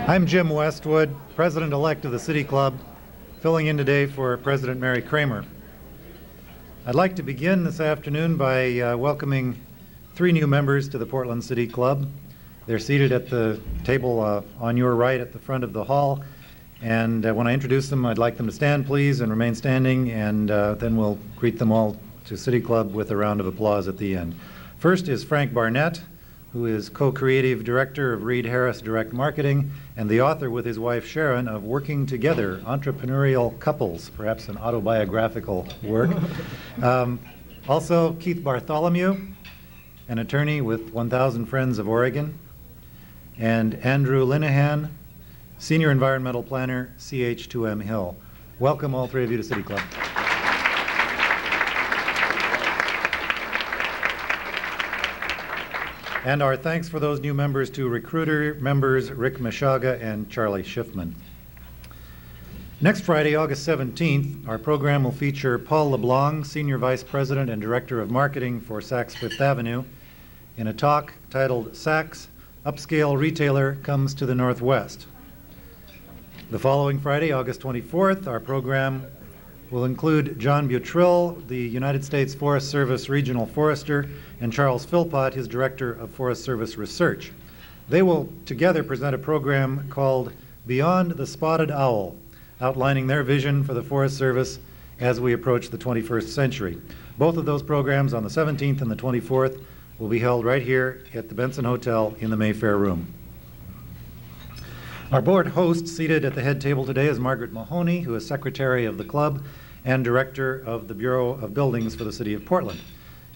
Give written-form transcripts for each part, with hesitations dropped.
I'm Jim Westwood, President-elect of the City Club, filling in today for President Mary Kramer. I'd like to begin this afternoon by welcoming three new members to the Portland City Club. They're seated at the table on your right at the front of the hall. And when I introduce them, I'd like them to stand, please, and remain standing, and then we'll greet them all to City Club with a round of applause at the end. First is Frank Barnett, who is co-creative director of Reed Harris Direct Marketing and the author with his wife Sharon of Working Together, Entrepreneurial Couples, perhaps an autobiographical work. Also, Keith Bartholomew, an attorney with 1,000 Friends of Oregon, and Andrew Linehan, Senior Environmental Planner, CH2M Hill. Welcome, all three of you, to City Club. And our thanks for those new members to recruiter members Rick Meshaga and Charlie Schiffman. Next Friday, August 17th, our program will feature Paul LeBlanc, Senior Vice President and Director of Marketing for Saks Fifth Avenue, in a talk titled Saks, Upscale Retailer Comes to the Northwest. The following Friday, August 24th, our program will include John Butrill, the United States Forest Service Regional Forester, and Charles Philpott, his Director of Forest Service Research. They will together present a program called Beyond the Spotted Owl, outlining their vision for the Forest Service as we approach the 21st century. Both of those programs on the 17th and the 24th will be held right here at the Benson Hotel in the Mayfair Room. Our board host seated at the head table today is Margaret Mahoney, who is Secretary of the Club and Director of the Bureau of Buildings for the City of Portland.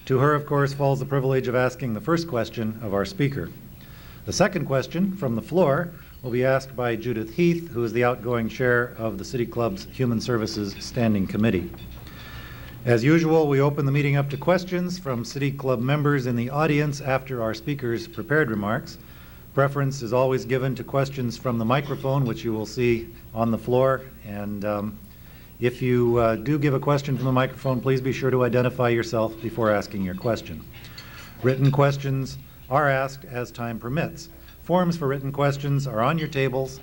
To her, of course, falls the privilege of asking the first question of our speaker. The second question from the floor will be asked by Judith Heath, who is the outgoing chair of the City Club's Human Services Standing Committee. As usual, we open the meeting up to questions from City Club members in the audience after our speakers' prepared remarks. Preference is always given to questions from the microphone, which you will see on the floor. And if you do give a question from the microphone, please be sure to identify yourself before asking your question. Written questions are asked as time permits. Forms for written questions are on your tables,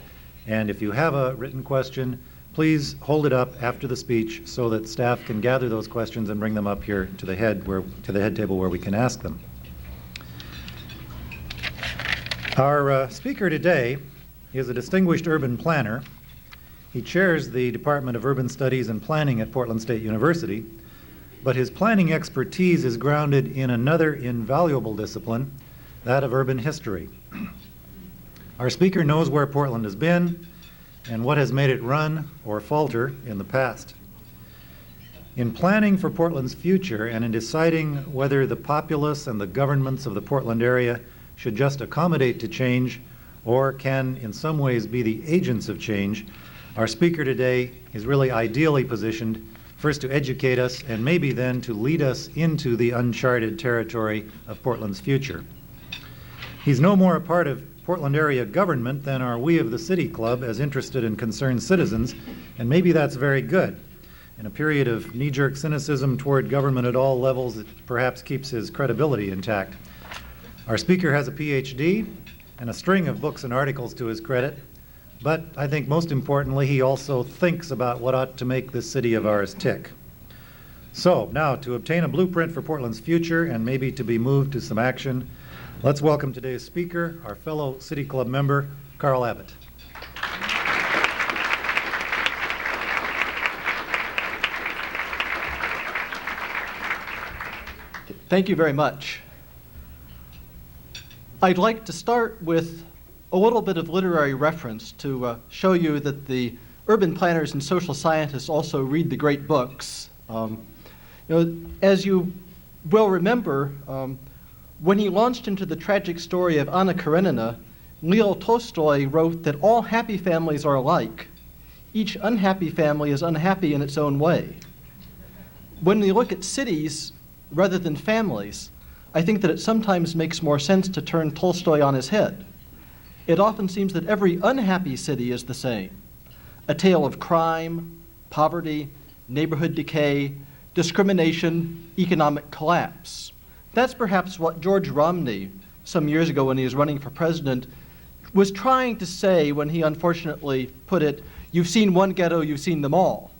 and if you have a written question, please hold it up after the speech so that staff can gather those questions and bring them up here to the head table where we can ask them. Our speaker today is a distinguished urban planner. He chairs the Department of Urban Studies and Planning at Portland State University, but his planning expertise is grounded in another invaluable discipline, that of urban history. Our speaker knows where Portland has been and what has made it run or falter in the past. In planning for Portland's future and in deciding whether the populace and the governments of the Portland area should just accommodate to change or can in some ways be the agents of change, our speaker today is really ideally positioned first to educate us and maybe then to lead us into the uncharted territory of Portland's future. He's no more a part of Portland area government than are we of the City Club as interested and concerned citizens, and maybe that's very good. In a period of knee-jerk cynicism toward government at all levels, it perhaps keeps his credibility intact. Our speaker has a PhD and a string of books and articles to his credit, but I think most importantly, he also thinks about what ought to make this city of ours tick. So now, to obtain a blueprint for Portland's future and maybe to be moved to some action, let's welcome today's speaker, our fellow City Club member, Carl Abbott. Thank you very much. I'd like to start with a little bit of literary reference to show you that the urban planners and social scientists also read the great books. As you will remember, when he launched into the tragic story of Anna Karenina, Leo Tolstoy wrote that all happy families are alike. Each unhappy family is unhappy in its own way. When we look at cities rather than families, I think that it sometimes makes more sense to turn Tolstoy on his head. It often seems that every unhappy city is the same. A tale of crime, poverty, neighborhood decay, discrimination, economic collapse. That's perhaps what George Romney, some years ago when he was running for president, was trying to say when he unfortunately put it, "You've seen one ghetto, you've seen them all."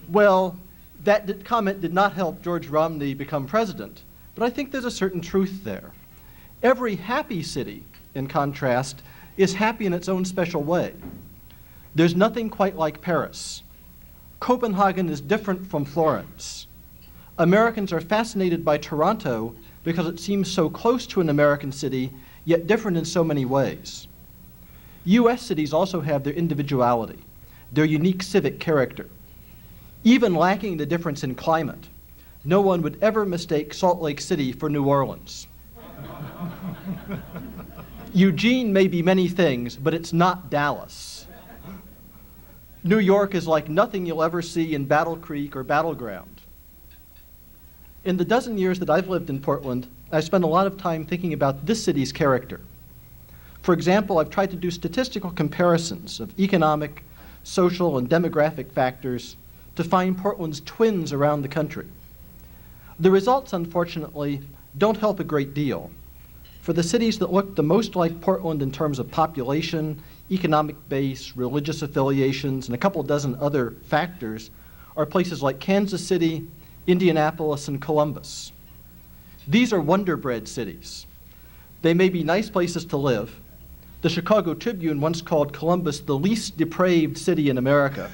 Well, that comment did not help George Romney become president, but I think there's a certain truth there. Every happy city, in contrast, is happy in its own special way. There's nothing quite like Paris. Copenhagen is different from Florence. Americans are fascinated by Toronto because it seems so close to an American city, yet different in so many ways. US cities also have their individuality, their unique civic character. Even lacking the difference in climate, no one would ever mistake Salt Lake City for New Orleans. Eugene may be many things, but it's not Dallas. New York is like nothing you'll ever see in Battle Creek or Battleground. In the dozen years that I've lived in Portland, I've spent a lot of time thinking about this city's character. For example, I've tried to do statistical comparisons of economic, social, and demographic factors to find Portland's twins around the country. The results, unfortunately, don't help a great deal. For the cities that look the most like Portland in terms of population, economic base, religious affiliations, and a couple dozen other factors are places like Kansas City, Indianapolis, and Columbus. These are wonder-bread cities. They may be nice places to live. The Chicago Tribune once called Columbus the least depraved city in America.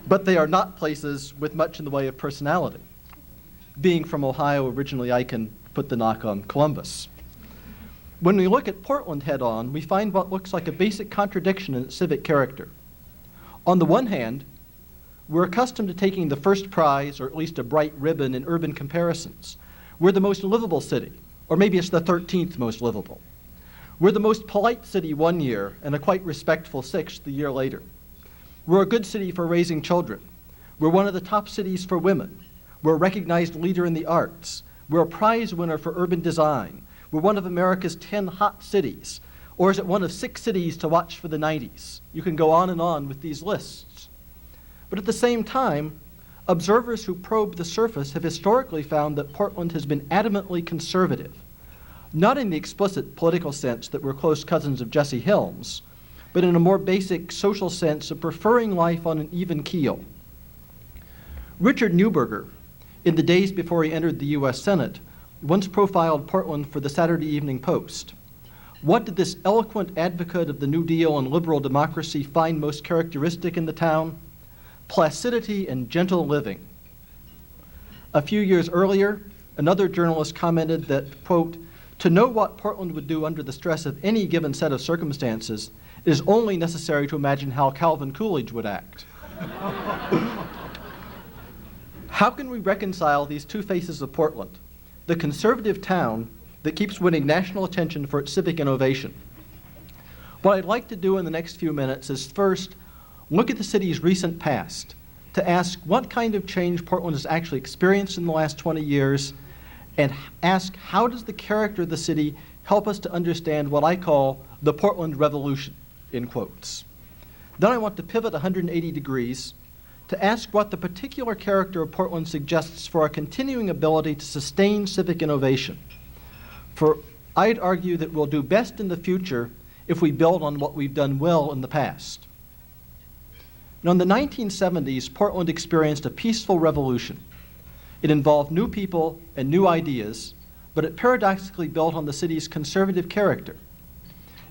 But they are not places with much in the way of personality. Being from Ohio originally, I can put the knock on Columbus. When we look at Portland head-on, we find what looks like a basic contradiction in its civic character. On the one hand, we're accustomed to taking the first prize, or at least a bright ribbon, in urban comparisons. We're the most livable city, or maybe it's the 13th most livable. We're the most polite city one year, and a quite respectful 6th the year later. We're a good city for raising children. We're one of the top cities for women. We're a recognized leader in the arts. We're a prize winner for urban design. We're one of America's 10 hot cities. Or is it one of 6 cities to watch for the 90s? You can go on and on with these lists. But at the same time, observers who probe the surface have historically found that Portland has been adamantly conservative, not in the explicit political sense that we're close cousins of Jesse Helms, but in a more basic social sense of preferring life on an even keel. Richard Neuberger, in the days before he entered the US Senate, once profiled Portland for the Saturday Evening Post. What did this eloquent advocate of the New Deal and liberal democracy find most characteristic in the town? Placidity and gentle living. A few years earlier, another journalist commented that, quote, "To know what Portland would do under the stress of any given set of circumstances, it is only necessary to imagine how Calvin Coolidge would act." How can we reconcile these two faces of Portland? The conservative town that keeps winning national attention for its civic innovation. What I'd like to do in the next few minutes is first look at the city's recent past to ask what kind of change Portland has actually experienced in the last 20 years, and ask how does the character of the city help us to understand what I call the Portland Revolution, in quotes. Then I want to pivot 180 degrees to ask what the particular character of Portland suggests for our continuing ability to sustain civic innovation. For I'd argue that we'll do best in the future if we build on what we've done well in the past. Now, in the 1970s, Portland experienced a peaceful revolution. It involved new people and new ideas, but it paradoxically built on the city's conservative character.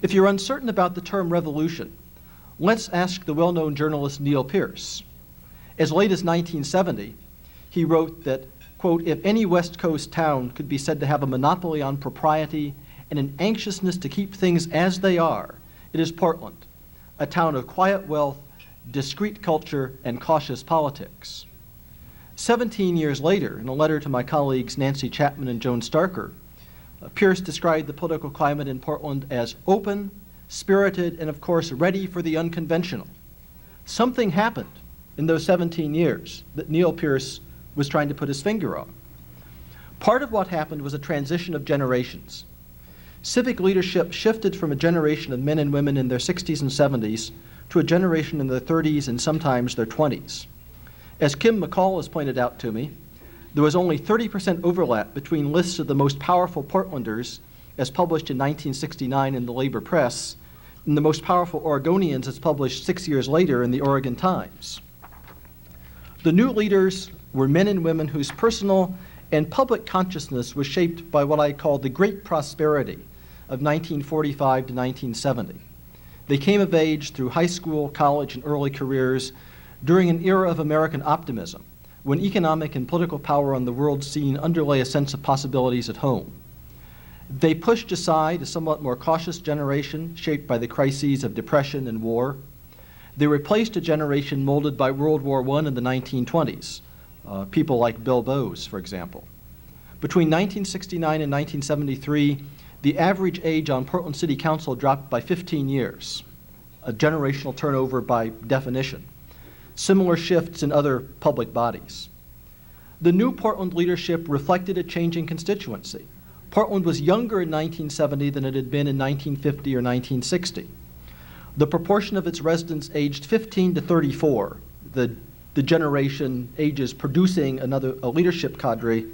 If you're uncertain about the term revolution, let's ask the well-known journalist Neil Pierce. As late as 1970, he wrote that, quote, "If any West Coast town could be said to have a monopoly on propriety and an anxiousness to keep things as they are, it is Portland, a town of quiet wealth, discreet culture, and cautious politics." 17 years later, in a letter to my colleagues Nancy Chapman and Joan Starker, Pierce described the political climate in Portland as open, spirited, and of course ready for the unconventional. Something happened in those 17 years that Neil Pierce was trying to put his finger on. Part of what happened was a transition of generations. Civic leadership shifted from a generation of men and women in their 60s and 70s to a generation in their 30s and sometimes their 20s. As Kim McCall has pointed out to me, there was only 30% overlap between lists of the most powerful Portlanders as published in 1969 in the Labor Press, and the most powerful Oregonians as published 6 years later in the Oregon Times. The new leaders were men and women whose personal and public consciousness was shaped by what I call the Great Prosperity of 1945 to 1970. They came of age through high school, college, and early careers during an era of American optimism, when economic and political power on the world scene underlay a sense of possibilities at home. They pushed aside a somewhat more cautious generation shaped by the crises of depression and war. They replaced a generation molded by World War I in the 1920s, people like Bill Bowes, for example. Between 1969 and 1973, the average age on Portland City Council dropped by 15 years, a generational turnover by definition. Similar shifts in other public bodies. The new Portland leadership reflected a changing constituency. Portland was younger in 1970 than it had been in 1950 or 1960. The proportion of its residents aged 15 to 34, the generation ages producing a leadership cadre,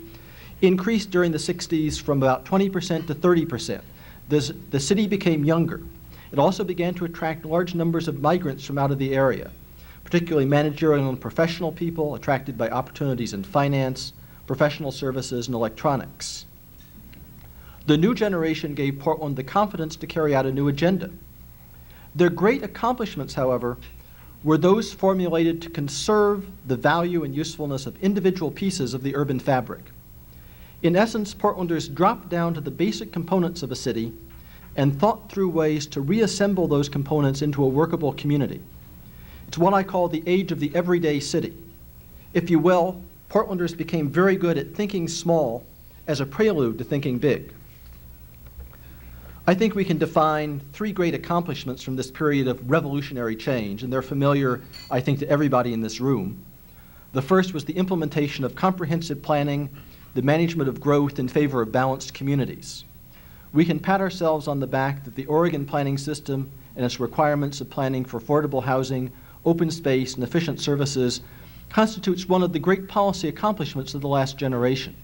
increased during the 60s from about 20% to 30%. The city became younger. It also began to attract large numbers of migrants from out of the area, particularly managerial and professional people attracted by opportunities in finance, professional services, and electronics. The new generation gave Portland the confidence to carry out a new agenda. Their great accomplishments, however, were those formulated to conserve the value and usefulness of individual pieces of the urban fabric. In essence, Portlanders dropped down to the basic components of a city and thought through ways to reassemble those components into a workable community. It's what I call the age of the everyday city. If you will, Portlanders became very good at thinking small as a prelude to thinking big. I think we can define three great accomplishments from this period of revolutionary change, and they're familiar, I think, to everybody in this room. The first was the implementation of comprehensive planning, the management of growth in favor of balanced communities. We can pat ourselves on the back that the Oregon planning system and its requirements of planning for affordable housing, open space, and efficient services constitutes one of the great policy accomplishments of the last generation.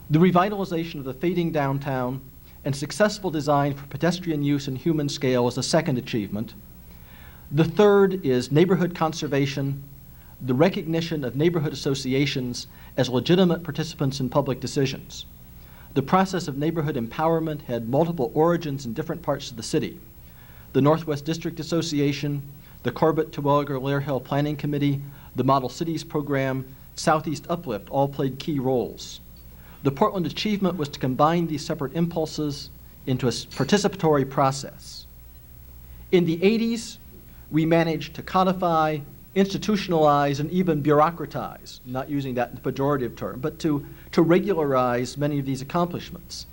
The revitalization of the fading downtown and successful design for pedestrian use and human scale is a second achievement. The third is neighborhood conservation, the recognition of neighborhood associations as legitimate participants in public decisions. The process of neighborhood empowerment had multiple origins in different parts of the city. The Northwest District Association, the Corbett-Terwilliger-Lair Hill Planning Committee, the Model Cities Program, Southeast Uplift all played key roles. The Portland achievement was to combine these separate impulses into a participatory process. In the 80s, we managed to codify, institutionalize, and even bureaucratize, not using that in the pejorative term, but to regularize many of these accomplishments.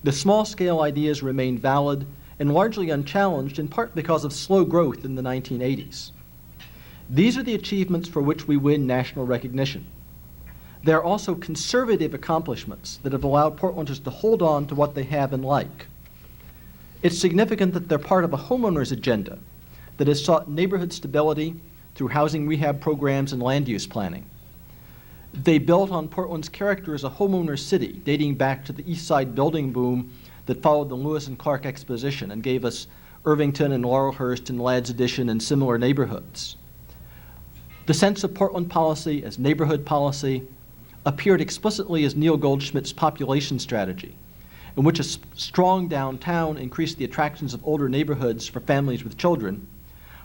The small-scale ideas remained valid and largely unchallenged, in part because of slow growth in the 1980s. These are the achievements for which we win national recognition. There are also conservative accomplishments that have allowed Portlanders to hold on to what they have and like. It's significant that they're part of a homeowner's agenda that has sought neighborhood stability through housing rehab programs and land use planning. They built on Portland's character as a homeowner city, dating back to the East Side building boom that followed the Lewis and Clark Exposition and gave us Irvington and Laurelhurst and Ladd's Addition and similar neighborhoods. The sense of Portland policy as neighborhood policy appeared explicitly as Neil Goldschmidt's population strategy, in which a strong downtown increased the attractions of older neighborhoods for families with children,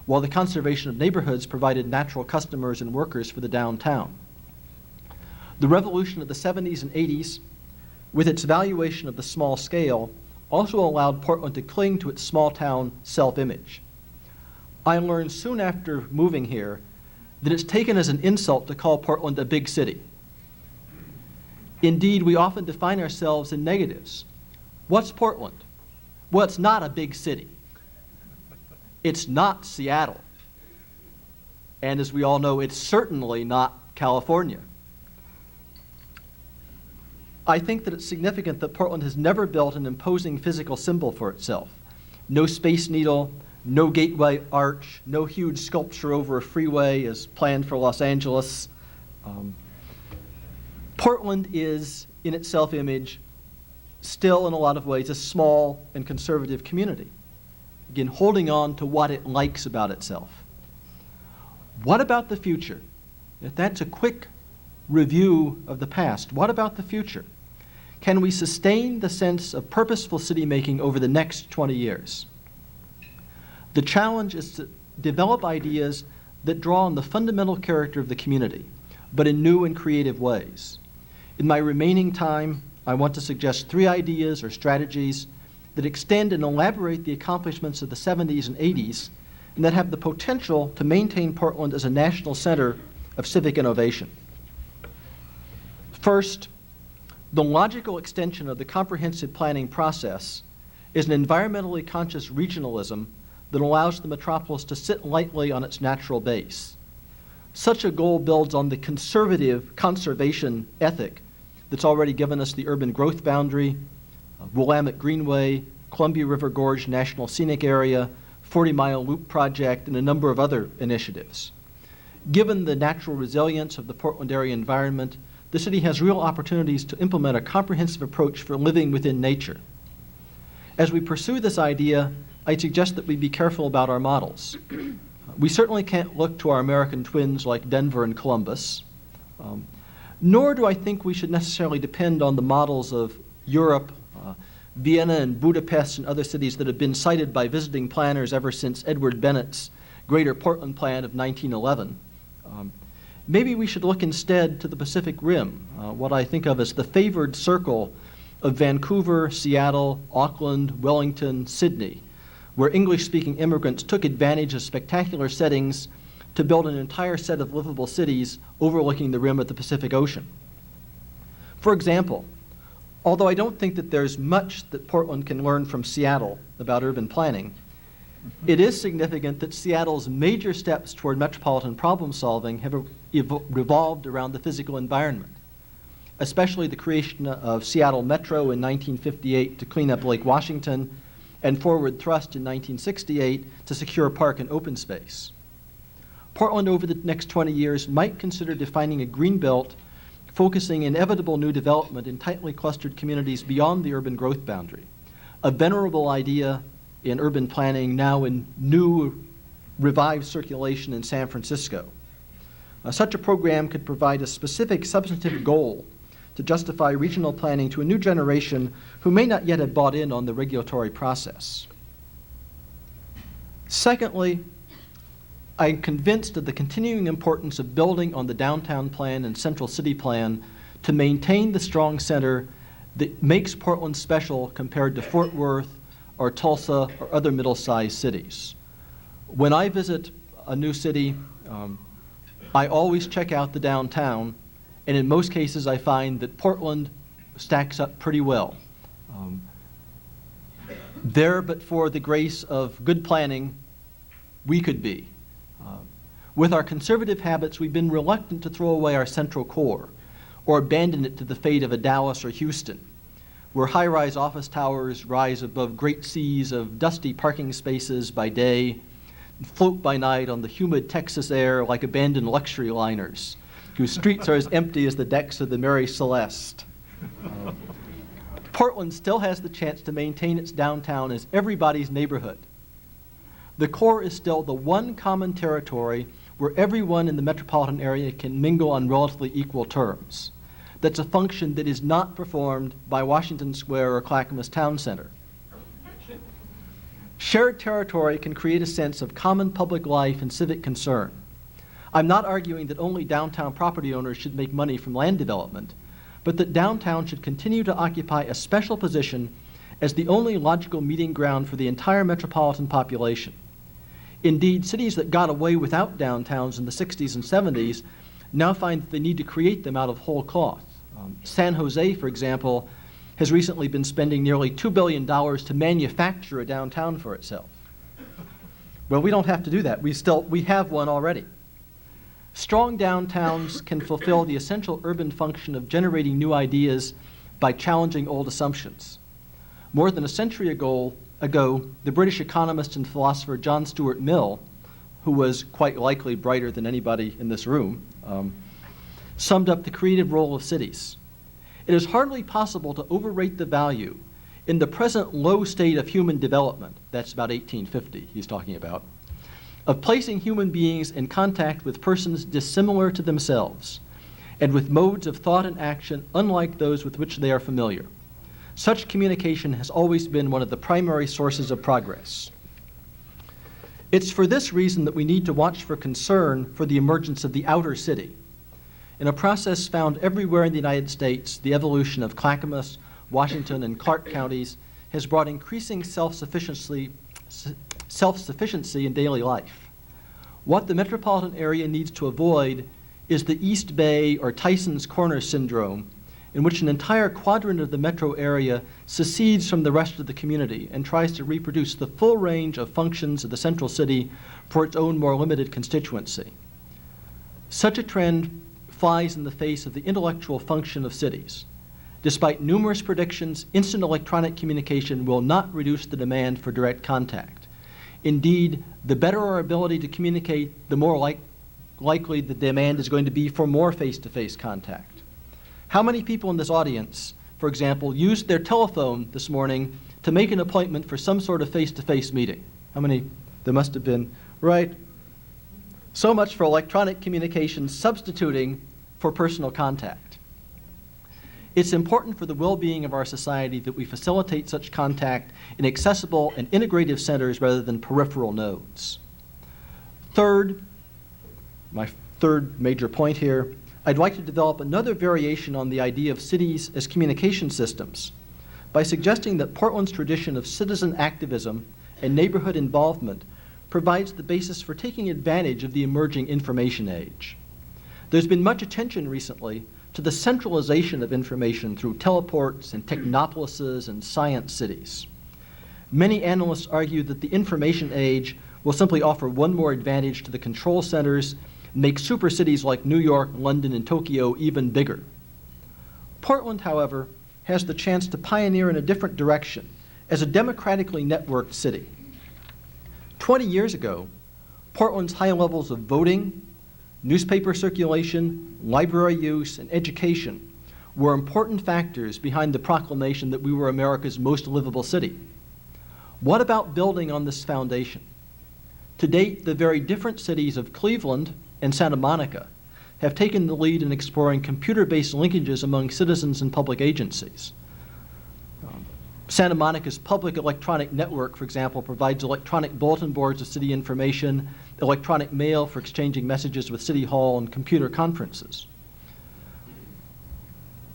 while the conservation of neighborhoods provided natural customers and workers for the downtown. The revolution of the 70s and 80s, with its valuation of the small scale, also allowed Portland to cling to its small town self-image. I learned soon after moving here that it's taken as an insult to call Portland a big city. Indeed, we often define ourselves in negatives. What's Portland? Well, it's not a big city. It's not Seattle. And as we all know, it's certainly not California. I think that it's significant that Portland has never built an imposing physical symbol for itself. No Space Needle, no Gateway Arch, no huge sculpture over a freeway as planned for Los Angeles. Portland is, in its self-image, still in a lot of ways a small and conservative community. Again, holding on to what it likes about itself. What about the future? If that's a quick review of the past, what about the future? Can we sustain the sense of purposeful city making over the next 20 years? The challenge is to develop ideas that draw on the fundamental character of the community, but in new and creative ways. In my remaining time, I want to suggest 3 ideas or strategies that extend and elaborate the accomplishments of the 70s and 80s, and that have the potential to maintain Portland as a national center of civic innovation. First, the logical extension of the comprehensive planning process is an environmentally conscious regionalism that allows the metropolis to sit lightly on its natural base. Such a goal builds on the conservative conservation ethic that's already given us the urban growth boundary, Willamette Greenway, Columbia River Gorge National Scenic Area, 40-mile loop project, and a number of other initiatives. Given the natural resilience of the Portland area environment, the city has real opportunities to implement a comprehensive approach for living within nature. As we pursue this idea, I suggest that we be careful about our models. We certainly can't look to our American twins like Denver and Columbus, nor do I think we should necessarily depend on the models of Europe, Vienna and Budapest and other cities that have been cited by visiting planners ever since Edward Bennett's Greater Portland Plan of 1911. Maybe we should look instead to the Pacific Rim, what I think of as the favored circle of Vancouver, Seattle, Auckland, Wellington, Sydney, where English-speaking immigrants took advantage of spectacular settings to build an entire set of livable cities overlooking the rim of the Pacific Ocean. For example, although I don't think that there's much that Portland can learn from Seattle about urban planning, it is significant that Seattle's major steps toward metropolitan problem solving have revolved around the physical environment, especially the creation of Seattle Metro in 1958 to clean up Lake Washington and Forward Thrust in 1968 to secure park and open space. Portland over the next 20 years might consider defining a green belt focusing inevitable new development in tightly clustered communities beyond the urban growth boundary, a venerable idea in urban planning now in new revived circulation in San Francisco. Such a program could provide a specific substantive goal to justify regional planning to a new generation who may not yet have bought in on the regulatory process. Secondly, I'm convinced of the continuing importance of building on the downtown plan and central city plan to maintain the strong center that makes Portland special compared to Fort Worth or Tulsa or other middle-sized cities. When I visit a new city, I always check out the downtown, and in most cases I find that Portland stacks up pretty well. There, but for the grace of good planning, we could be. With our conservative habits, we've been reluctant to throw away our central core or abandon it to the fate of a Dallas or Houston, where high-rise office towers rise above great seas of dusty parking spaces by day and float by night on the humid Texas air like abandoned luxury liners, whose streets are as empty as the decks of the Mary Celeste. Portland still has the chance to maintain its downtown as everybody's neighborhood. The core is still the one common territory where everyone in the metropolitan area can mingle on relatively equal terms. That's a function that is not performed by Washington Square or Clackamas Town Center. Shared territory can create a sense of common public life and civic concern. I'm not arguing that only downtown property owners should make money from land development, but that downtown should continue to occupy a special position as the only logical meeting ground for the entire metropolitan population. Indeed, cities that got away without downtowns in the 60s and 70s now find that they need to create them out of whole cloth. San Jose, for example, has recently been spending nearly $2 billion to manufacture a downtown for itself. Well, we don't have to do that. We have one already. Strong downtowns can fulfill the essential urban function of generating new ideas by challenging old assumptions. More than a century ago, the British economist and philosopher John Stuart Mill, who was quite likely brighter than anybody in this room, summed up the creative role of cities. it is hardly possible to overrate the value in the present low state of human development, that's about 1850 he's talking about, of placing human beings in contact with persons dissimilar to themselves and with modes of thought and action unlike those with which they are familiar. Such communication has always been one of the primary sources of progress. It's for this reason that we need to watch for concern for the emergence of the outer city. In a process found everywhere in the United States, the evolution of Clackamas, Washington, and Clark counties has brought increasing self-sufficiency in daily life. What the metropolitan area needs to avoid is the East Bay or Tyson's Corner syndrome, in which an entire quadrant of the metro area secedes from the rest of the community and tries to reproduce the full range of functions of the central city for its own more limited constituency. Such a trend flies in the face of the intellectual function of cities. Despite numerous predictions, instant electronic communication will not reduce the demand for direct contact. Indeed, the better our ability to communicate, the more likely the demand is going to be for more face-to-face contact. How many people in this audience, for example, used their telephone this morning to make an appointment for some sort of face-to-face meeting? How many? There must have been, right? So much for electronic communication substituting for personal contact. It's important for the well-being of our society that we facilitate such contact in accessible and integrative centers rather than peripheral nodes. Third, my third major point here, I'd like to develop another variation on the idea of cities as communication systems by suggesting that Portland's tradition of citizen activism and neighborhood involvement provides the basis for taking advantage of the emerging information age. There's been much attention recently to the centralization of information through teleports and technopolises and science cities. Many analysts argue that the information age will simply offer one more advantage to the control centers and make super cities like New York, London, and Tokyo even bigger. Portland, however, has the chance to pioneer in a different direction as a democratically networked city. 20 years ago, Portland's high levels of voting, newspaper circulation, library use, and education were important factors behind the proclamation that we were America's most livable city. What about building on this foundation? To date, the very different cities of Cleveland and Santa Monica have taken the lead in exploring computer-based linkages among citizens and public agencies. Santa Monica's public electronic network, for example, provides electronic bulletin boards of city information, electronic mail for exchanging messages with City Hall, and computer conferences.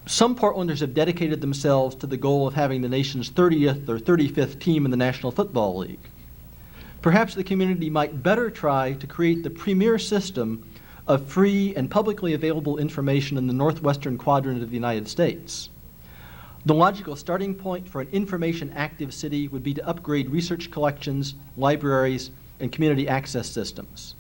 Some Portlanders have dedicated themselves to the goal of having the nation's 30th or 35th team in the National Football League. Perhaps the community might better try to create the premier system of free and publicly available information in the northwestern quadrant of the United States. The logical starting point for an information-active city would be to upgrade research collections, libraries, and community access systems.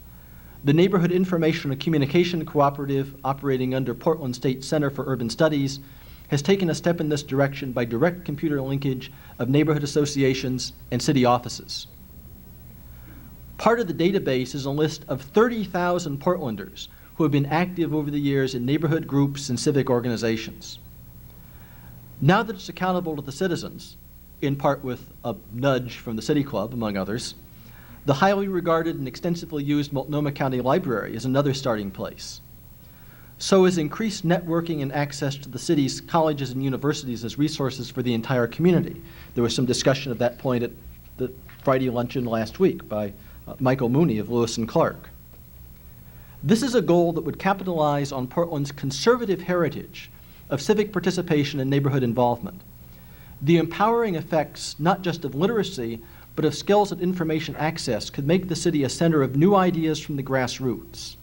The Neighborhood Information and Communication Cooperative, operating under Portland State Center for Urban Studies, has taken a step in this direction by direct computer linkage of neighborhood associations and city offices. Part of the database is a list of 30,000 Portlanders who have been active over the years in neighborhood groups and civic organizations. Now that it's accountable to the citizens, in part with a nudge from the City Club, among others, the highly regarded and extensively used Multnomah County Library is another starting place. So is increased networking and access to the city's colleges and universities as resources for the entire community. There was some discussion of that point at the Friday luncheon last week by Michael Mooney of Lewis and Clark. This is a goal that would capitalize on Portland's conservative heritage of civic participation and neighborhood involvement. The empowering effects, not just of literacy, but of skills and information access could make the city a center of new ideas from the grassroots.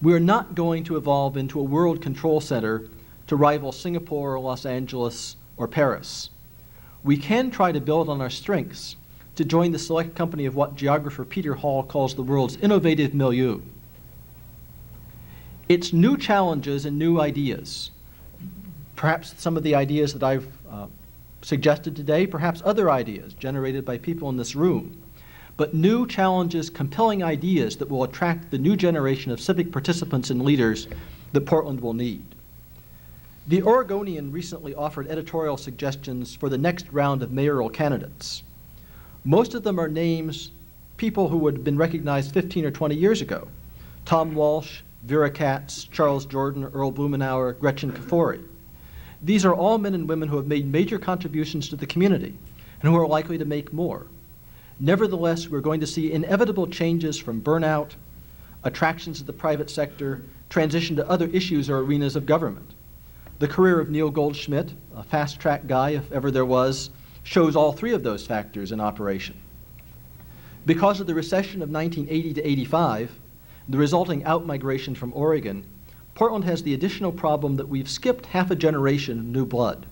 We are not going to evolve into a world control center to rival Singapore, Los Angeles, or Paris. We can try to build on our strengths to join the select company of what geographer Peter Hall calls the world's innovative milieu. It's new challenges and new ideas. Perhaps some of the ideas that I've suggested today, perhaps other ideas generated by people in this room, but new challenges, compelling ideas that will attract the new generation of civic participants and leaders that Portland will need. The Oregonian recently offered editorial suggestions for the next round of mayoral candidates. Most of them are names people who would have been recognized 15 or 20 years ago. Tom Walsh, Vera Katz, Charles Jordan, Earl Blumenauer, Gretchen Kafori. These are all men and women who have made major contributions to the community and who are likely to make more. Nevertheless, we're going to see inevitable changes from burnout, attractions to the private sector, transition to other issues or arenas of government. The career of Neil Goldschmidt, a fast-track guy if ever there was, shows all three of those factors in operation. Because of the recession of 1980 to 85, the resulting outmigration from Oregon, Portland has the additional problem that we've skipped half a generation of new blood.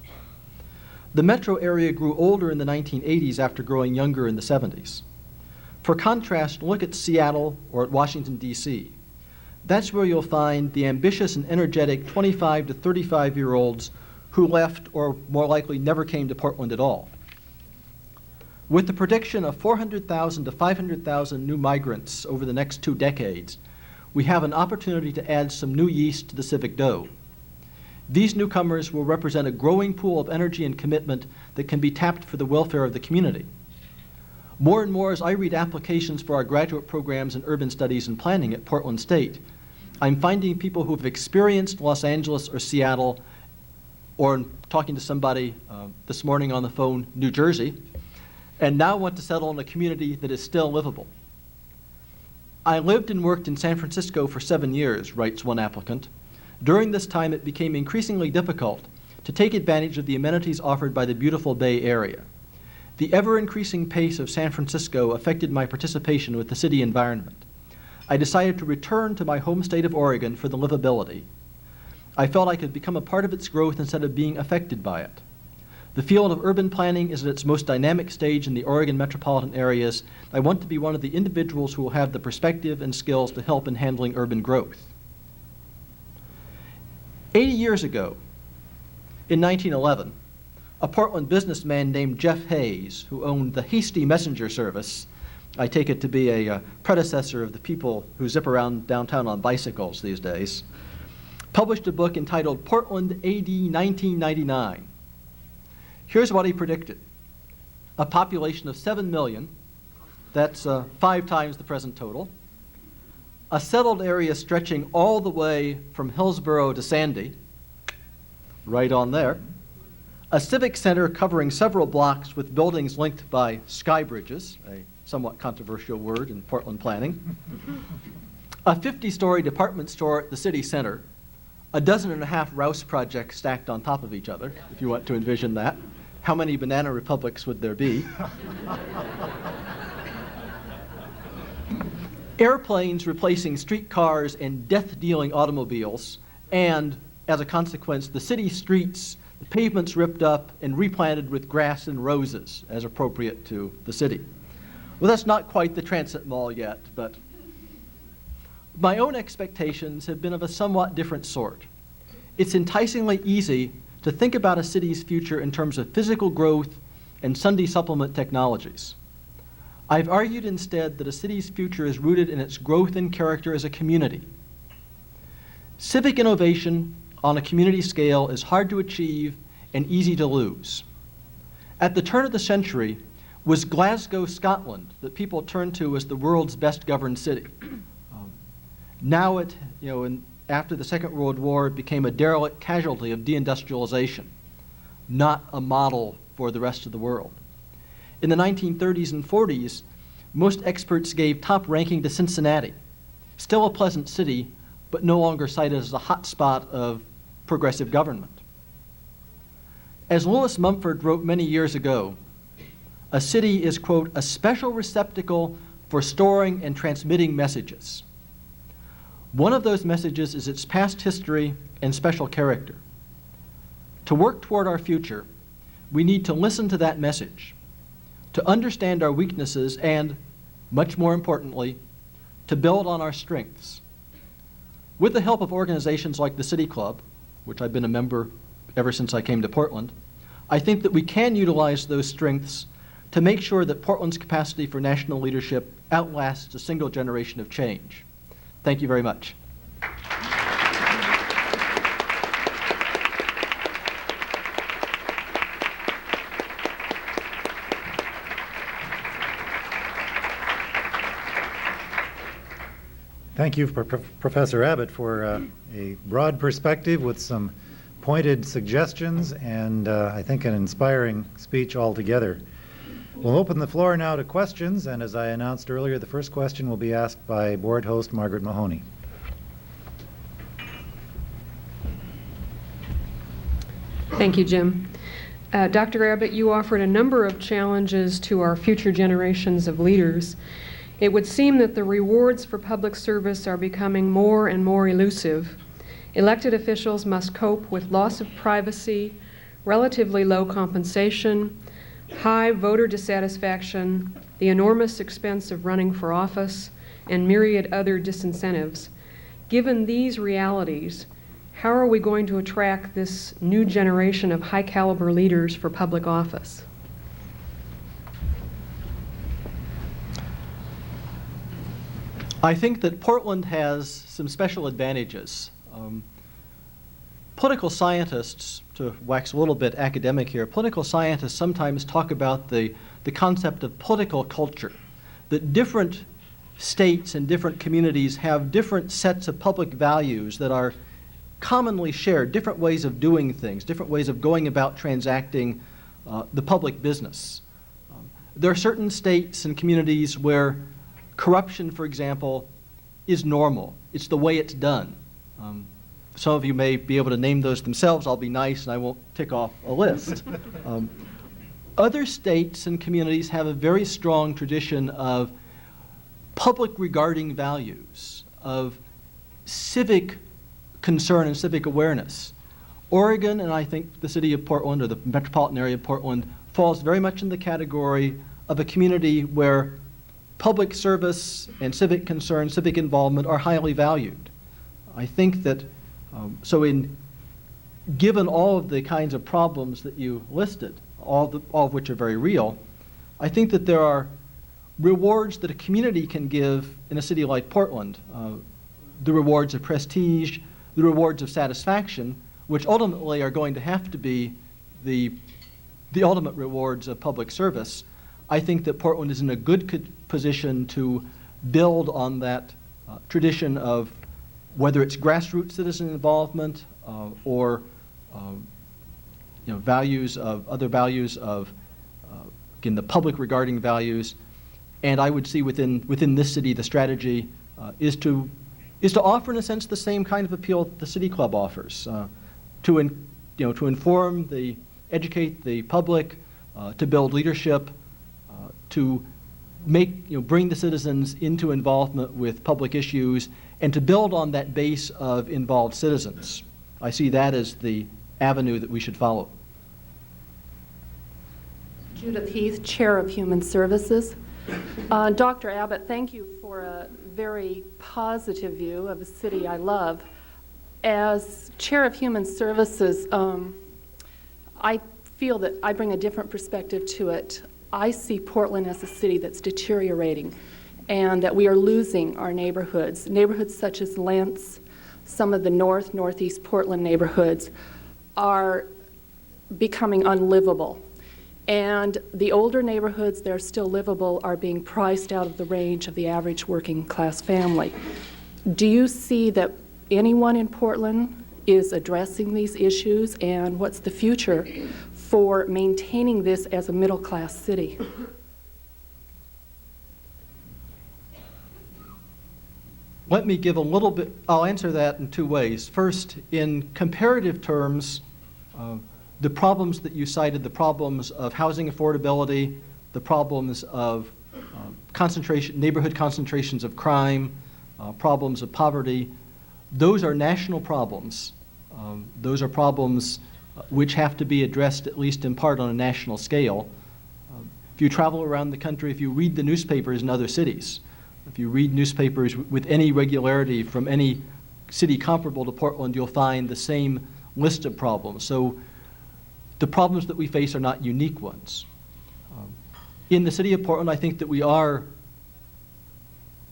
The metro area grew older in the 1980s after growing younger in the 70s. For contrast, look at Seattle or at Washington, D.C. That's where you'll find the ambitious and energetic 25 to 35-year-olds who left or more likely never came to Portland at all. With the prediction of 400,000 to 500,000 new migrants over the next 2 decades, we have an opportunity to add some new yeast to the civic dough. These newcomers will represent a growing pool of energy and commitment that can be tapped for the welfare of the community. More and more as I read applications for our graduate programs in urban studies and planning at Portland State, I'm finding people who have experienced Los Angeles or Seattle, or talking to somebody this morning on the phone, New Jersey, and now want to settle in a community that is still livable. I lived and worked in San Francisco for 7 years, writes one applicant. During this time, it became increasingly difficult to take advantage of the amenities offered by the beautiful Bay Area. The ever-increasing pace of San Francisco affected my participation with the city environment. I decided to return to my home state of Oregon for the livability. I felt I could become a part of its growth instead of being affected by it. The field of urban planning is at its most dynamic stage in the Oregon metropolitan areas. I want to be one of the individuals who will have the perspective and skills to help in handling urban growth. 80 years ago, in 1911, a Portland businessman named Jeff Hayes, who owned the Hasty Messenger Service, I take it to be a predecessor of the people who zip around downtown on bicycles these days, published a book entitled Portland AD 1999. Here's what he predicted. A population of 7 million, that's 5 times the present total, a settled area stretching all the way from Hillsborough to Sandy, right on there, a civic center covering several blocks with buildings linked by sky bridges, a somewhat controversial word in Portland planning, a 50-story department store at the city center, a 12.5 Rouse projects stacked on top of each other, if you want to envision that. How many banana republics would there be? Airplanes replacing streetcars and death-dealing automobiles, and, as a consequence, the city streets, the pavements ripped up and replanted with grass and roses, as appropriate to the city. Well, that's not quite the transit mall yet, but my own expectations have been of a somewhat different sort. It's enticingly easy to think about a city's future in terms of physical growth and Sunday supplement technologies. I've argued instead that a city's future is rooted in its growth and character as a community. Civic innovation on a community scale is hard to achieve and easy to lose. At the turn of the century was Glasgow, Scotland, that people turned to as the world's best governed city. Now it, after the Second World War, it became a derelict casualty of deindustrialization, not a model for the rest of the world. In the 1930s and 40s, most experts gave top ranking to Cincinnati, still a pleasant city, but no longer cited as a hot spot of progressive government. As Lewis Mumford wrote many years ago, a city is, quote, a special receptacle for storing and transmitting messages. One of those messages is its past history and special character. To work toward our future, we need to listen to that message, to understand our weaknesses, and, much more importantly, to build on our strengths. With the help of organizations like the City Club, which I've been a member ever since I came to Portland, I think that we can utilize those strengths to make sure that Portland's capacity for national leadership outlasts a single generation of change. Thank you very much. Thank you, Professor Abbott, for a broad perspective with some pointed suggestions and I think an inspiring speech altogether. We'll open the floor now to questions, and as I announced earlier, the first question will be asked by board host Margaret Mahoney. Thank you, Jim. Dr. Abbott, you offered a number of challenges to our future generations of leaders. It would seem that the rewards for public service are becoming more and more elusive. Elected officials must cope with loss of privacy, relatively low compensation, high voter dissatisfaction, the enormous expense of running for office, and myriad other disincentives. Given these realities, how are we going to attract this new generation of high-caliber leaders for public office? I think that Portland has some special advantages. Political scientists, to wax a little bit academic here, political scientists sometimes talk about the concept of political culture, that different states and different communities have different sets of public values that are commonly shared, different ways of doing things, different ways of going about transacting the public business. There are certain states and communities where corruption, for example, is normal. It's the way it's done. Some of you may be able to name those themselves. I'll be nice and I won't tick off a list. Other states and communities have a very strong tradition of public regarding values, of civic concern and civic awareness. Oregon, and I think the city of Portland, or the metropolitan area of Portland, falls very much in the category of a community where public service and civic concern, civic involvement are highly valued. I think that given all of the kinds of problems that you listed, all of which are very real, I think that there are rewards that a community can give in a city like Portland, the rewards of prestige, the rewards of satisfaction, which ultimately are going to have to be the ultimate rewards of public service. I think that Portland is in a good position to build on that tradition of whether it's grassroots citizen involvement or values of other values of again the public regarding values. And I would see within this city the strategy is to offer in a sense the same kind of appeal the City Club offers, to inform, educate the public, to build leadership, to bring the citizens into involvement with public issues, and to build on that base of involved citizens. I see that as the avenue that we should follow. Judith Heath, Chair of Human Services. Dr. Abbott, thank you for a very positive view of a city I love. As Chair of Human Services, I feel that I bring a different perspective to it. I see Portland as a city that's deteriorating and that we are losing our neighborhoods. Neighborhoods such as Lentz, some of the northeast Portland neighborhoods are becoming unlivable. And the older neighborhoods that are still livable are being priced out of the range of the average working class family. Do you see that anyone in Portland is addressing these issues, and what's the future for maintaining this as a middle class city? Let me give a little bit, I'll answer that in two ways. First, in comparative terms, the problems that you cited, the problems of housing affordability, the problems of neighborhood concentrations of crime, problems of poverty, those are national problems. Those are problems which have to be addressed at least in part on a national scale. If you travel around the country, if you read the newspapers in other cities, if you read newspapers with any regularity from any city comparable to Portland, you'll find the same list of problems. So the problems that we face are not unique ones. In the city of Portland, I think that we are,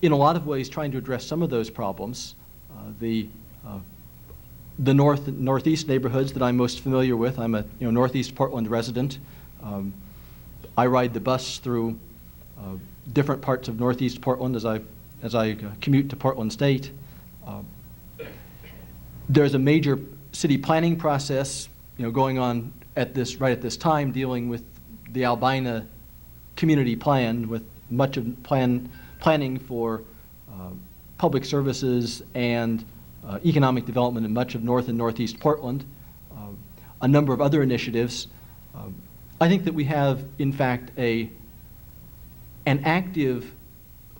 in a lot of ways, trying to address some of those problems. The northeast neighborhoods that I'm most familiar with, I'm a northeast Portland resident. I ride the bus through different parts of northeast Portland as I've as I commute to Portland State. There's a major city planning process, going on right at this time, dealing with the Albina community plan, with much of planning for public services and economic development in much of North and Northeast Portland, a number of other initiatives. I think that we have, in fact, an active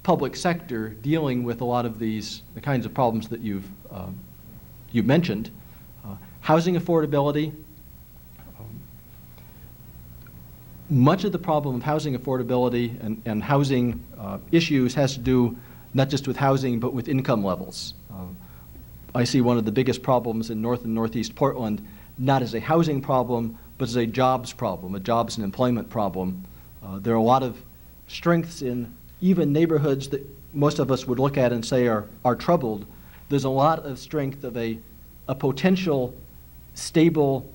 public sector dealing with a lot of the kinds of problems that you've mentioned. Housing affordability. Much of the problem of housing affordability and housing issues has to do not just with housing, but with income levels. I see one of the biggest problems in North and Northeast Portland not as a housing problem, but as a jobs problem, a jobs and employment problem. There are a lot of strengths in even neighborhoods that most of us would look at and say are troubled. There's a lot of strength of a potential stable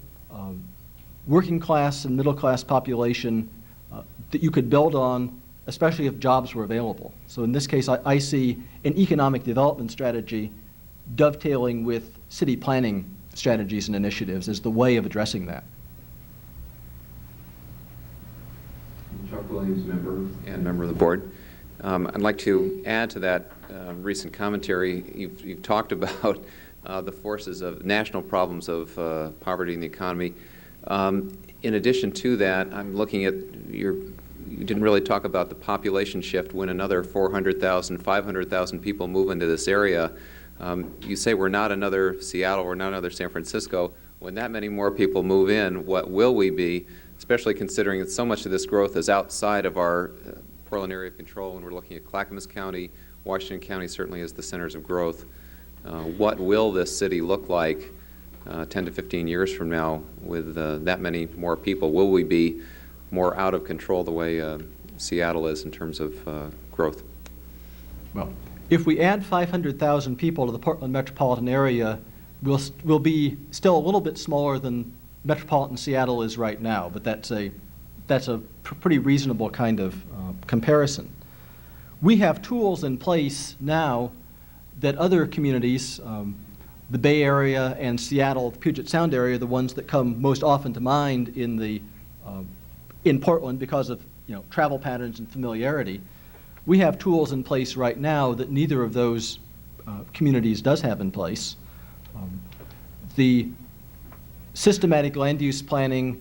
working class and middle class population that you could build on, especially if jobs were available. So in this case, I see an economic development strategy dovetailing with city planning strategies and initiatives as the way of addressing that. Chuck Williams, member and member of the board. I'd like to add to that recent commentary. You've talked about the forces of national problems of poverty in the economy. In addition to that, I'm looking at you didn't really talk about the population shift when another 400,000, 500,000 people move into this area. You say we're not another Seattle, we're not another San Francisco. When that many more people move in, what will we be, especially considering that so much of this growth is outside of our Portland area of control when we're looking at Clackamas County, Washington County certainly as the centers of growth. What will this city look like 10 to 15 years from now with that many more people? Will we be more out of control the way Seattle is in terms of growth? Well, if we add 500,000 people to the Portland metropolitan area, we'll be still a little bit smaller than metropolitan Seattle is right now, but that's a pretty reasonable kind of comparison. We have tools in place now that other communities, the Bay Area and Seattle, the Puget Sound area, the ones that come most often to mind in Portland because of travel patterns and familiarity. We have tools in place right now that neither of those communities does have in place. The systematic land use planning,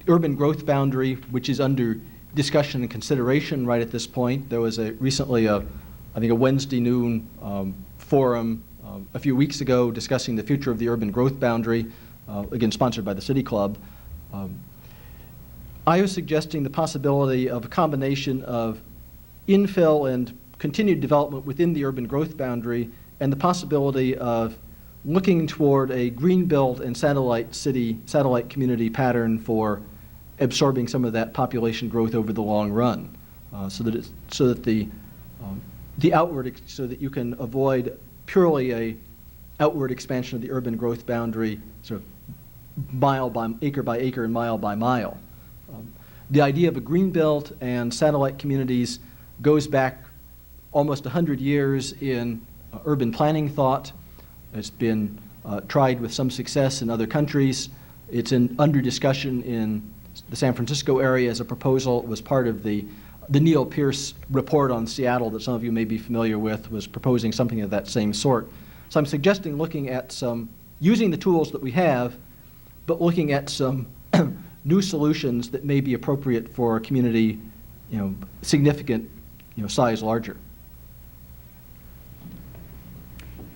urban growth boundary, which is under discussion and consideration right at this point. There was recently I think a Wednesday noon forum a few weeks ago discussing the future of the urban growth boundary, again sponsored by the City Club. I was suggesting the possibility of a combination of infill and continued development within the urban growth boundary and the possibility of looking toward a greenbelt and satellite community pattern for absorbing some of that population growth over the long run, so that you can avoid purely a outward expansion of the urban growth boundary, sort of acre by acre and mile by mile. The idea of a greenbelt and satellite communities goes back almost 100 years in urban planning thought. It's been tried with some success in other countries. It's under discussion in the San Francisco area as a proposal. It was part of the Neil Pierce report on Seattle that some of you may be familiar with, was proposing something of that same sort. So I'm suggesting looking at using the tools that we have, but looking at some new solutions that may be appropriate for a community, significant, size larger.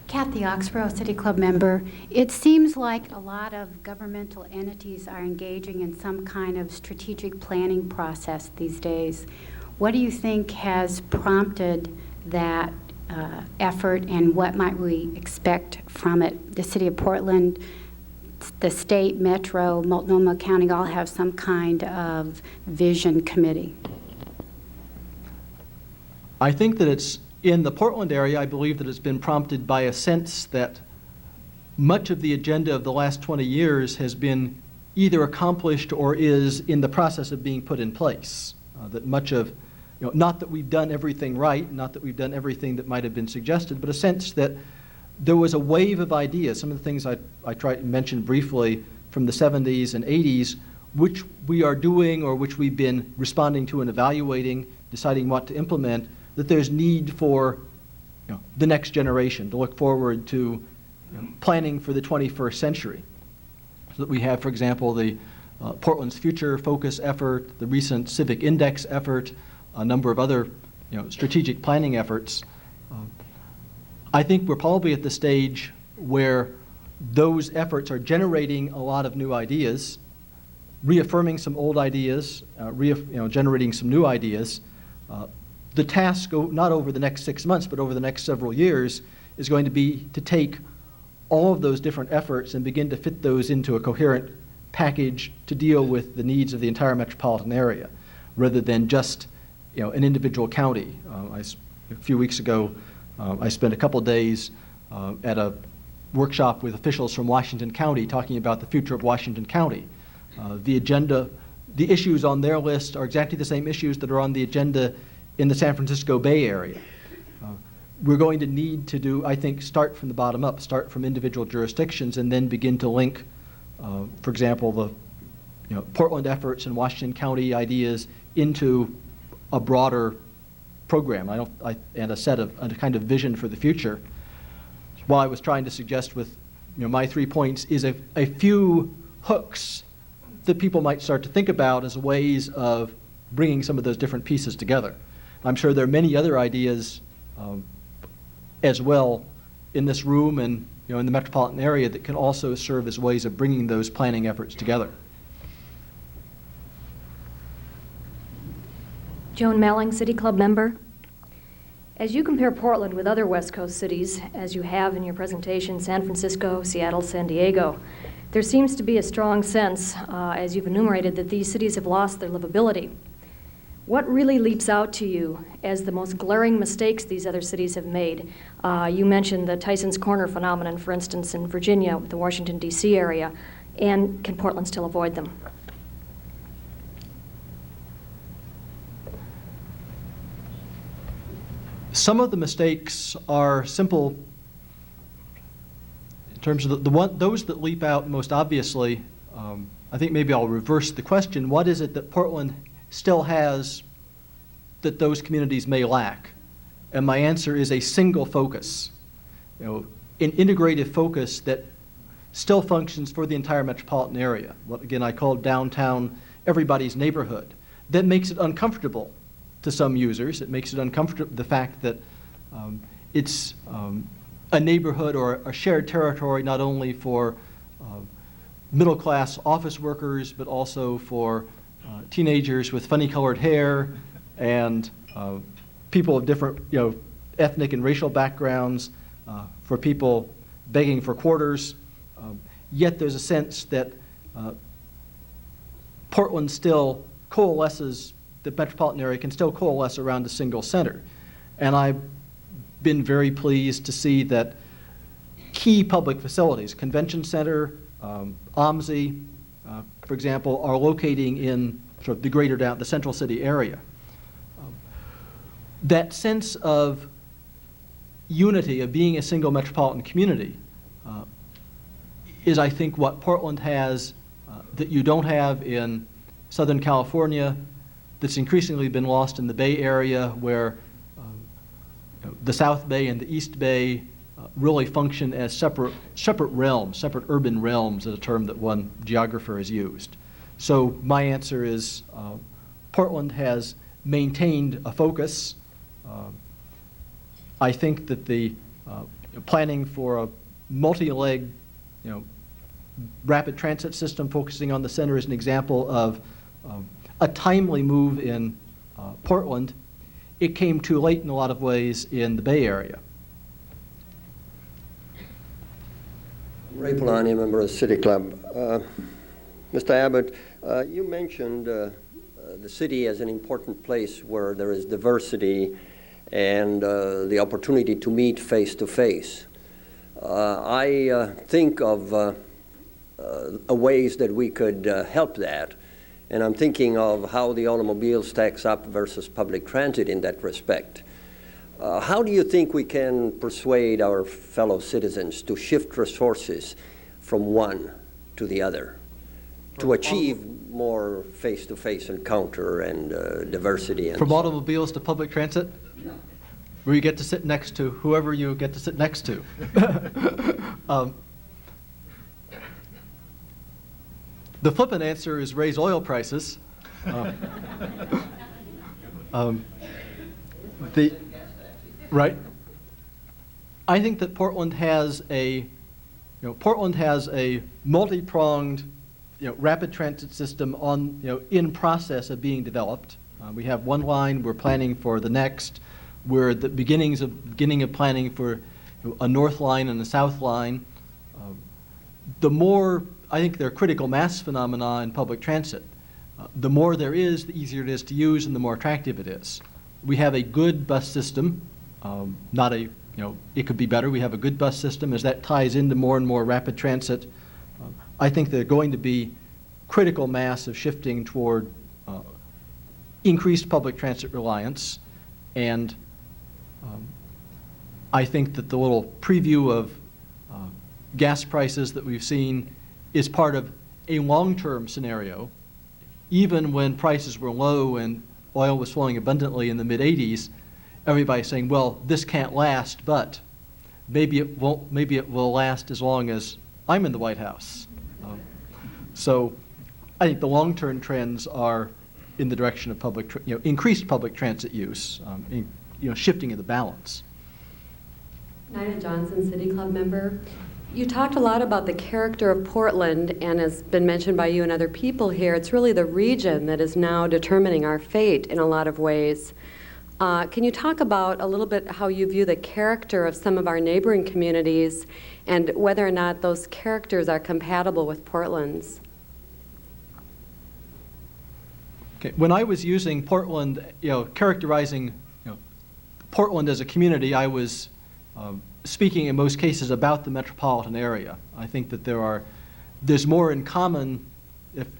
Kathy Oxborough, City Club member. It seems like a lot of governmental entities are engaging in some kind of strategic planning process these days. What do you think has prompted that effort, and what might we expect from it? The City of Portland, the state, Metro, Multnomah County all have some kind of vision committee. I think that it's in the Portland area. I believe that it's been prompted by a sense that much of the agenda of the last 20 years has been either accomplished or is in the process of being put in place. That much of not that we've done everything right, not that we've done everything that might have been suggested, but a sense that there was a wave of ideas. Some of the things I tried to mention briefly from the 70s and 80s, which we are doing or which we've been responding to and evaluating, deciding what to implement, that there's need for the next generation to look forward to planning for the 21st century. So that we have, for example, the Portland's Future Focus effort, the recent Civic Index effort, a number of other strategic planning efforts. I think we're probably at the stage where those efforts are generating a lot of new ideas, reaffirming some old ideas, generating some new ideas. The task, not over the next 6 months, but over the next several years, is going to be to take all of those different efforts and begin to fit those into a coherent package to deal with the needs of the entire metropolitan area, rather than just an individual county. A few weeks ago, I spent a couple days at a workshop with officials from Washington County talking about the future of Washington County. The issues on their list are exactly the same issues that are on the agenda in the San Francisco Bay Area. We're going to need to do, I think, start from the bottom up, start from individual jurisdictions, and then begin to link, for example, the Portland efforts and Washington County ideas into a broader program and a kind of vision for the future. What I was trying to suggest with my 3 points is a few hooks that people might start to think about as ways of bringing some of those different pieces together. I'm sure there are many other ideas as well in this room and in the metropolitan area that can also serve as ways of bringing those planning efforts together. Joan Melling, City Club member. As you compare Portland with other West Coast cities, as you have in your presentation, San Francisco, Seattle, San Diego, there seems to be a strong sense, as you've enumerated, that these cities have lost their livability. What really leaps out to you as the most glaring mistakes these other cities have made? You mentioned the Tyson's Corner phenomenon, for instance, in Virginia with the Washington, D.C. area, and can Portland still avoid them? Some of the mistakes are simple in terms of those that leap out most obviously. I think maybe I'll reverse the question. What is it that Portland still has that those communities may lack? And my answer is a single focus, an integrative focus that still functions for the entire metropolitan area. What again I call downtown everybody's neighborhood. That makes it uncomfortable to some users. It makes it uncomfortable, the fact that it's a neighborhood or a shared territory not only for middle-class office workers, but also for teenagers with funny-colored hair and people of different ethnic and racial backgrounds, for people begging for quarters. Yet there's a sense that Portland still coalesces, the metropolitan area can still coalesce around a single center. And I've been very pleased to see that key public facilities, Convention Center, OMSI, for example, are locating in sort of the central city area. That sense of unity, of being a single metropolitan community, is I think what Portland has that you don't have in Southern California, that's increasingly been lost in the Bay Area, where the South Bay and the East Bay really function as separate realms, separate urban realms, is a term that one geographer has used. So my answer is Portland has maintained a focus. I think that the planning for a multi-leg, rapid transit system focusing on the center is an example of a timely move in Portland. It came too late in a lot of ways in the Bay Area. Ray Polani, member of the City Club. Mr. Abbott, you mentioned the city as an important place where there is diversity and the opportunity to meet face to face. I think of ways that we could help that, And I'm thinking of how the automobile stacks up versus public transit in that respect. How do you think we can persuade our fellow citizens to shift resources from one to the other to achieve more face-to-face encounter and diversity? And from automobiles to public transit? Where you get to sit next to whoever you get to sit next to. The flippant answer is raise oil prices. Right. I think that Portland has a multi-pronged, rapid transit system in process of being developed. We have one line. We're planning for the next. We're at the beginning of planning for a north line and a south line. The more, I think there are critical mass phenomena in public transit. The more there is, the easier it is to use and the more attractive it is. We have a good bus system, it could be better. We have a good bus system. As that ties into more and more rapid transit, I think there's going to be critical mass of shifting toward increased public transit reliance. And I think that the little preview of gas prices that we've seen is part of a long-term scenario. Even when prices were low and oil was flowing abundantly in the mid-'80s, everybody's saying, well, this can't last, but maybe it won't. Maybe it will last as long as I'm in the White House. So I think the long-term trends are in the direction of increased public transit use, shifting of the balance. Nina Johnson, City Club member. You talked a lot about the character of Portland, and has been mentioned by you and other people here, it's really the region that is now determining our fate in a lot of ways. Can you talk about a little bit how you view the character of some of our neighboring communities and whether or not those characters are compatible with Portland's? Okay. When I was using Portland, characterizing Portland as a community, I was speaking in most cases about the metropolitan area. I think that there's more in common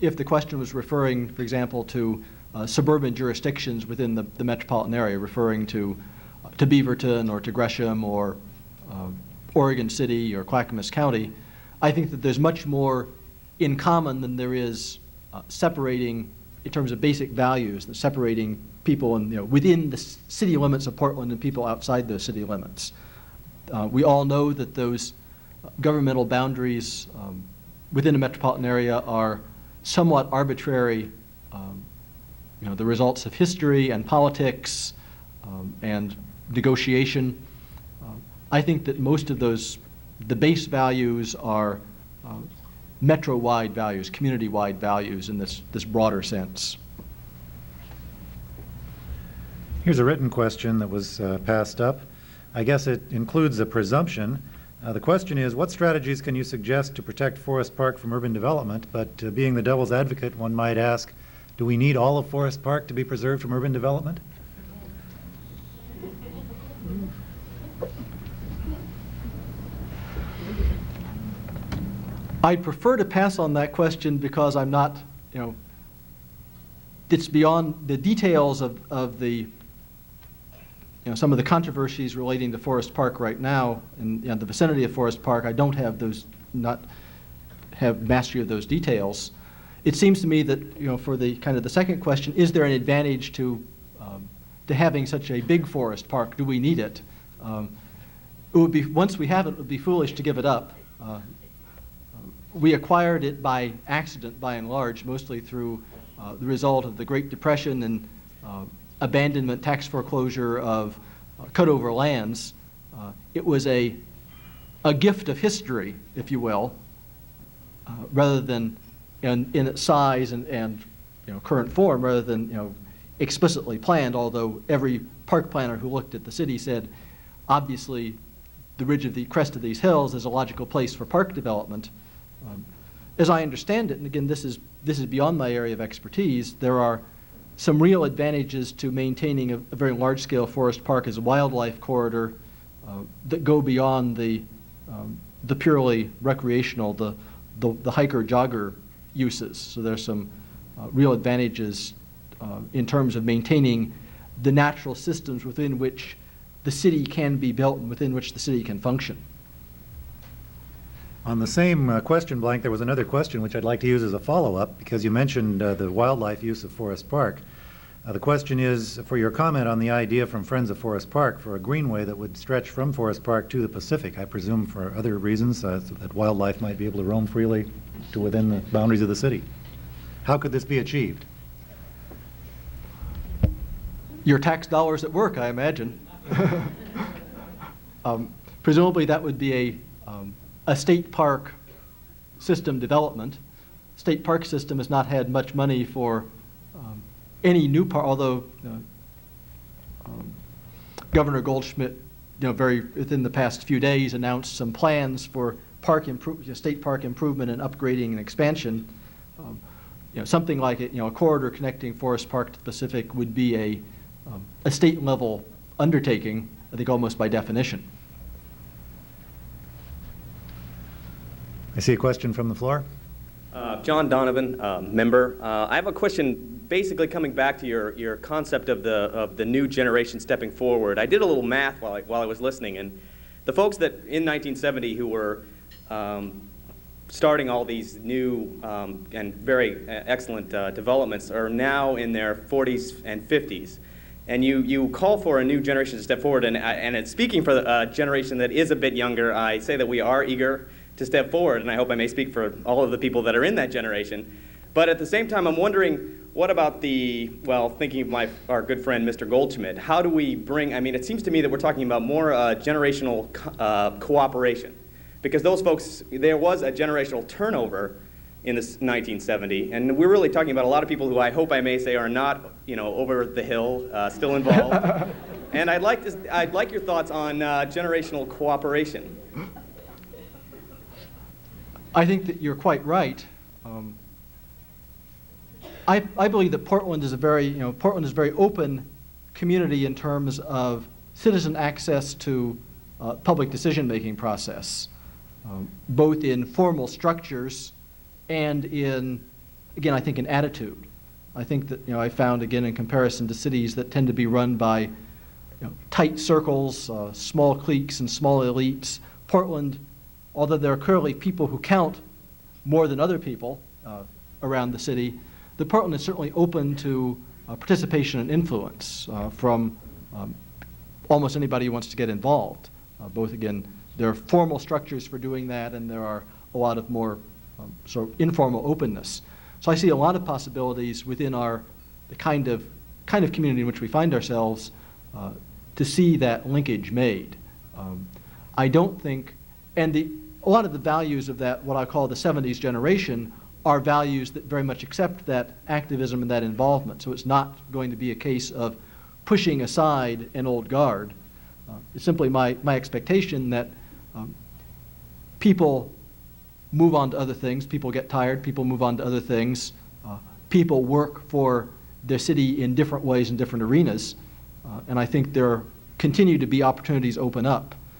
if the question was referring, for example, to suburban jurisdictions within the metropolitan area, referring to Beaverton or to Gresham or Oregon City or Clackamas County. I think that there's much more in common than there is separating in terms of basic values, separating people within the city limits of Portland and people outside those city limits. We all know that those governmental boundaries within a metropolitan area are somewhat arbitrary, the results of history and politics and negotiation. I think that most of the base values are metro-wide values, community-wide values in this broader sense. Here's a written question that was passed up. I guess it includes a presumption. The question is, what strategies can you suggest to protect Forest Park from urban development? But being the devil's advocate, one might ask, do we need all of Forest Park to be preserved from urban development? I'd prefer to pass on that question because I'm not, it's beyond the details of the some of the controversies relating to Forest Park right now and the vicinity of Forest Park. I don't have not have mastery of those details. It seems to me that for the the second question, is there an advantage to having such a big forest park? Do we need it? It would be, once we have it, it would be foolish to give it up. We acquired it by accident, by and large, mostly through the result of the Great Depression and abandonment, tax foreclosure of cut-over lands. It was a gift of history, if you will, rather than in its size and current form, rather than explicitly planned. Although every park planner who looked at the city said, obviously, the ridge of the crest of these hills is a logical place for park development. As I understand it, and again, this is beyond my area of expertise, there are some real advantages to maintaining a very large-scale forest park as a wildlife corridor that go beyond the purely recreational, the hiker-jogger uses. So there's some real advantages in terms of maintaining the natural systems within which the city can be built and within which the city can function. On the same question blank, there was another question which I'd like to use as a follow-up, because you mentioned the wildlife use of Forest Park. The question is for your comment on the idea from Friends of Forest Park for a greenway that would stretch from Forest Park to the Pacific, I presume for other reasons, so that wildlife might be able to roam freely to within the boundaries of the city. How could this be achieved? Your tax dollars at work, I imagine. Presumably that would be a state park system development. State park system has not had much money for any new park, although Governor Goldschmidt, within the past few days, announced some plans for state park improvement and upgrading and expansion. Something like a corridor connecting Forest Park to the Pacific would be a state level undertaking, I think almost by definition. I see a question from the floor. John Donovan, member. I have a question basically coming back to your concept of the new generation stepping forward. I did a little math while I was listening, and the folks that in 1970 who were starting all these new and very excellent developments are now in their 40s and 50s. And you call for a new generation to step forward, and it's speaking for a generation that is a bit younger. I say that we are eager to step forward, and I hope I may speak for all of the people that are in that generation. But at the same time, I'm wondering, what about thinking of our good friend, Mr. Goldschmidt, how do we bring, it seems to me that we're talking about more generational cooperation. Because those folks, there was a generational turnover in this 1970, and we're really talking about a lot of people who I hope I may say are not, over the hill, still involved. And I'd like your thoughts on generational cooperation. I think that you're quite right. I believe that Portland is a very open community in terms of citizen access to public decision-making process, both in formal structures and in, again, I think in attitude. I think that, I found, again, in comparison to cities that tend to be run by tight circles, small cliques and small elites, Portland, although there are clearly people who count more than other people around the city, the Portland is certainly open to participation and influence from almost anybody who wants to get involved. Both, again, there are formal structures for doing that, and there are a lot of more sort of informal openness. So I see a lot of possibilities within the kind of community in which we find ourselves to see that linkage made. I don't think, and a lot of the values of that, what I call the 70s generation, are values that very much accept that activism and that involvement. So it's not going to be a case of pushing aside an old guard. It's simply my expectation that people move on to other things, people get tired, people move on to other things, people work for their city in different ways in different arenas, and I think there continue to be opportunities open up